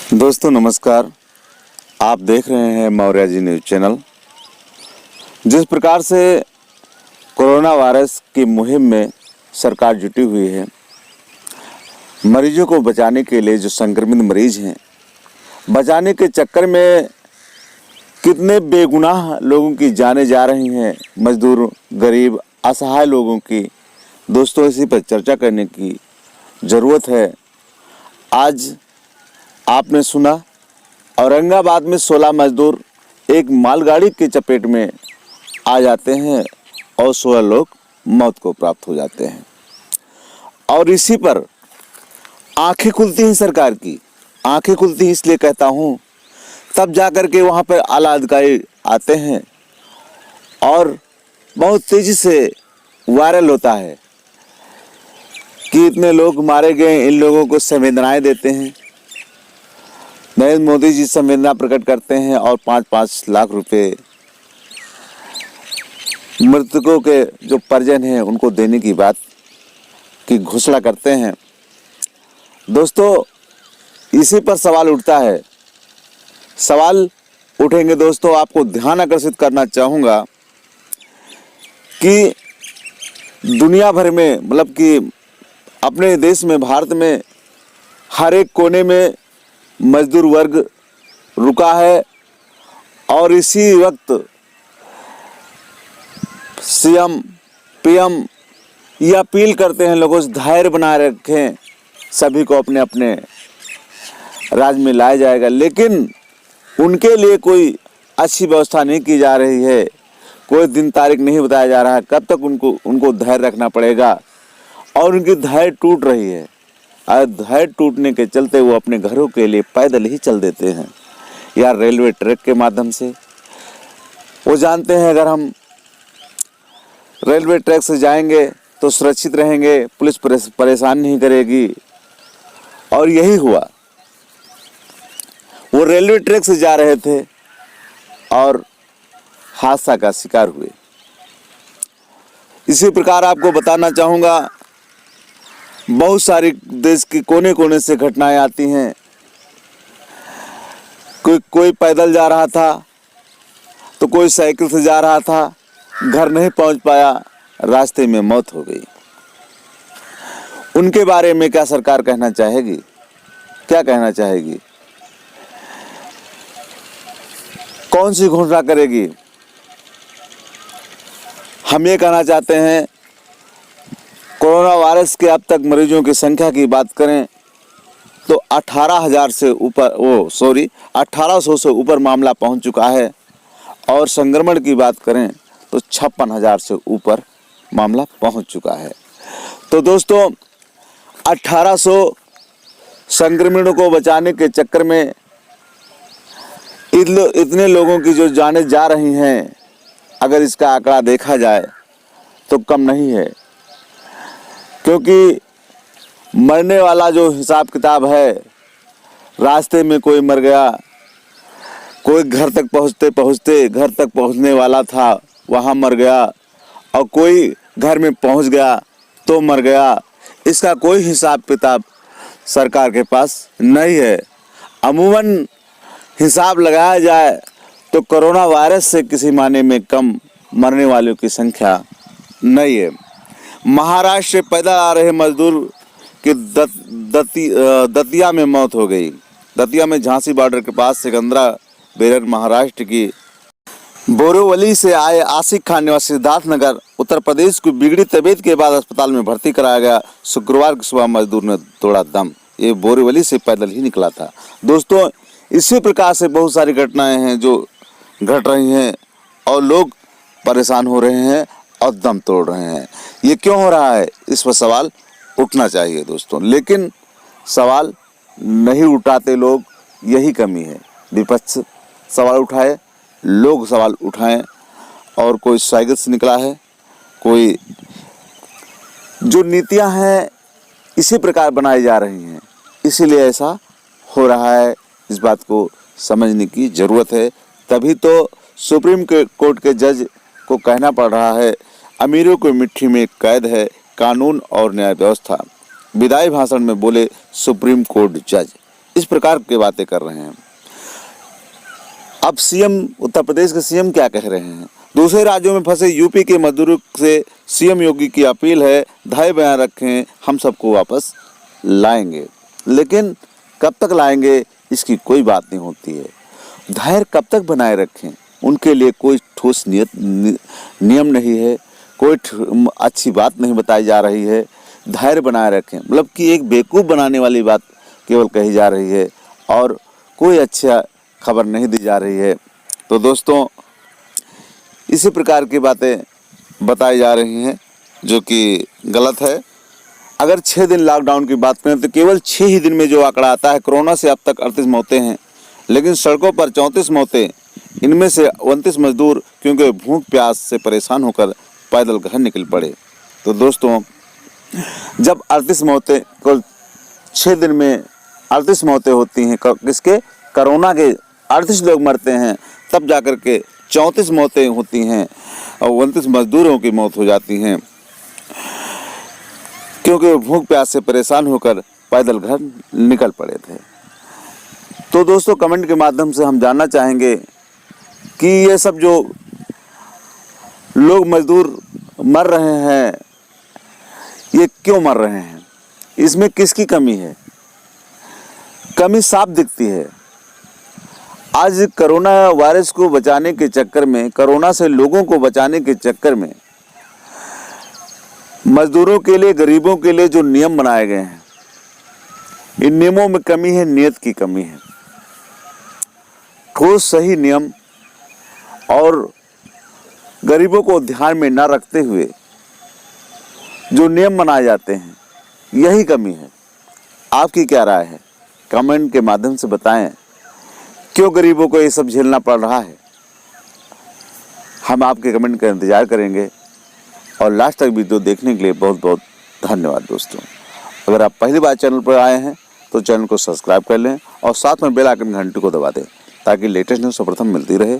दोस्तों नमस्कार। आप देख रहे हैं मौर्य जी न्यूज़ चैनल। जिस प्रकार से कोरोना वायरस की मुहिम में सरकार जुटी हुई है, मरीजों को बचाने के लिए, जो संक्रमित मरीज हैं, बचाने के चक्कर में कितने बेगुनाह लोगों की जानें जा रही हैं, मजदूर, गरीब, असहाय लोगों की। दोस्तों, इसी पर चर्चा करने की ज़रूरत है। आज आपने सुना औरंगाबाद में 16 मजदूर एक मालगाड़ी की चपेट में आ जाते हैं और 16 लोग मौत को प्राप्त हो जाते हैं। और इसी पर आंखें खुलती हैं सरकार की। आंखें खुलती इसलिए कहता हूँ, तब जाकर के वहाँ पर आला अधिकारी आते हैं और बहुत तेज़ी से वायरल होता है कि इतने लोग मारे गए, इन लोगों को संवेदनाएं देते हैं। नरेंद्र मोदी जी संवेदना प्रकट करते हैं और 5-5 लाख रुपए मृतकों के जो परिजन हैं उनको देने की बात की घोषणा करते हैं। दोस्तों, इसी पर सवाल उठता है। सवाल उठेंगे दोस्तों, आपको ध्यान आकर्षित करना चाहूँगा कि दुनिया भर में, मतलब कि अपने देश में, भारत में हर एक कोने में मजदूर वर्ग रुका है। और इसी वक्त सीएम, पीएम ये अपील करते हैं लोगों से धैर्य बनाए रखें, सभी को अपने अपने राज्य में लाया जाएगा। लेकिन उनके लिए कोई अच्छी व्यवस्था नहीं की जा रही है, कोई दिन तारीख नहीं बताया जा रहा है कब तक उनको धैर्य रखना पड़ेगा। और उनकी धैर्य टूट रही है। और धैर्य टूटने के चलते वो अपने घरों के लिए पैदल ही चल देते हैं या रेलवे ट्रैक के माध्यम से। वो जानते हैं अगर हम रेलवे ट्रैक से जाएंगे तो सुरक्षित रहेंगे, पुलिस परेशान नहीं करेगी। और यही हुआ। वो रेलवे ट्रैक से जा रहे थे और हादसा का शिकार हुए। इसी प्रकार आपको बताना चाहूँगा, बहुत सारी देश के कोने कोने से घटनाएं आती हैं। कोई पैदल जा रहा था तो कोई साइकिल से जा रहा था, घर नहीं पहुंच पाया, रास्ते में मौत हो गई। उनके बारे में क्या सरकार कहना चाहेगी? क्या कहना चाहेगी? कौन सी घोषणा करेगी? हम ये कहना चाहते हैं, कोरोना वायरस के अब तक मरीजों की संख्या की बात करें तो 18,000 से ऊपर 1800 से ऊपर मामला पहुंच चुका है। और संक्रमण की बात करें तो 56,000 से ऊपर मामला पहुंच चुका है। तो दोस्तों, 1800 संक्रमणों को बचाने के चक्कर में इतने लोगों की जो जानें जा रही हैं, अगर इसका आंकड़ा देखा जाए तो कम नहीं है। क्योंकि मरने वाला जो हिसाब किताब है, रास्ते में कोई मर गया, कोई घर तक पहुंचने वाला था वहां मर गया, और कोई घर में पहुंच गया तो मर गया। इसका कोई हिसाब किताब सरकार के पास नहीं है। अमूमन हिसाब लगाया जाए तो कोरोना वायरस से किसी मायने में कम मरने वालों की संख्या नहीं है। महाराष्ट्र से पैदल आ रहे मजदूर की दतिया में मौत हो गई। दतिया में झांसी बॉर्डर के पास सिकंदरा बेरर, महाराष्ट्र की बोरीवली से आए आसिक खान निवासी सिद्धार्थनगर, उत्तर प्रदेश की बिगड़ी तबीयत के बाद अस्पताल में भर्ती कराया गया। शुक्रवार की सुबह मजदूर ने तोड़ा दम। ये बोरीवली से पैदल ही निकला था। दोस्तों, इसी प्रकार से बहुत सारी घटनाएं हैं जो घट रही हैं और लोग परेशान हो रहे हैं और दम तोड़ रहे हैं। ये क्यों हो रहा है, इस पर सवाल उठना चाहिए दोस्तों। लेकिन सवाल नहीं उठाते लोग, यही कमी है। विपक्ष सवाल उठाए, लोग सवाल उठाएं। और कोई साइकिल से निकला है, कोई जो नीतियां हैं इसी प्रकार बनाई जा रही हैं, इसीलिए ऐसा हो रहा है। इस बात को समझने की ज़रूरत है। तभी तो सुप्रीम कोर्ट के जज को कहना पड़ रहा है, अमीरों को मिट्टी में कैद है कानून और न्याय व्यवस्था। विदाई भाषण में बोले सुप्रीम कोर्ट जज। इस प्रकार की बातें कर रहे हैं। अब सीएम, उत्तर प्रदेश के सीएम क्या कह रहे हैं? दूसरे राज्यों में फंसे यूपी के मजदूरों से सीएम योगी की अपील है, धैर्य बनाए रखें, हम सबको वापस लाएंगे। लेकिन कब तक लाएंगे इसकी कोई बात नहीं होती है। धैर्य कब तक बनाए रखें, उनके लिए कोई ठोस नियम नहीं है, कोई अच्छी बात नहीं बताई जा रही है। धैर्य बनाए रखें मतलब कि एक बेवकूफ़ बनाने वाली बात केवल कही जा रही है और कोई अच्छा खबर नहीं दी जा रही है। तो दोस्तों, इसी प्रकार की बातें बताई जा रही हैं जो कि गलत है। अगर 6 दिन लॉकडाउन की बात करें तो केवल 6 ही दिन में जो आंकड़ा आता है, कोरोना से अब तक 38 मौतें हैं, लेकिन सड़कों पर 34 मौतें, इनमें से 29 मजदूर क्योंकि भूख प्यास से परेशान होकर पैदल घर निकल पड़े। तो दोस्तों, जब 38 मौतें कुल 6 दिन में 38 मौतें होती हैं, किसके? कोरोना के 38 लोग मरते हैं, तब जाकर के 34 मौतें होती हैं और 29 मजदूरों की मौत हो जाती हैं क्योंकि वो भूख प्यास से परेशान होकर पैदल घर निकल पड़े थे। तो दोस्तों, कमेंट के माध्यम से हम जानना चाहेंगे कि ये सब जो लोग मजदूर मर रहे हैं, ये क्यों मर रहे हैं? इसमें किसकी कमी है? कमी साफ दिखती है। आज कोरोना वायरस को बचाने के चक्कर में, कोरोना से लोगों को बचाने के चक्कर में मजदूरों के लिए, गरीबों के लिए जो नियम बनाए गए हैं, इन नियमों में कमी है, नियत की कमी है। ठोस सही नियम और गरीबों को ध्यान में न रखते हुए जो नियम बनाए जाते हैं, यही कमी है। आपकी क्या राय है? कमेंट के माध्यम से बताएं, क्यों गरीबों को ये सब झेलना पड़ रहा है? हम आपके कमेंट का इंतजार करेंगे और लास्ट तक वीडियो देखने के लिए बहुत बहुत धन्यवाद दोस्तों। अगर आप पहली बार चैनल पर आए हैं तो चैनल को सब्सक्राइब कर लें और साथ में बेल आइकन घंटी को दबा दें ताकि लेटेस्ट न्यूज़ सर्वप्रथम मिलती रहे।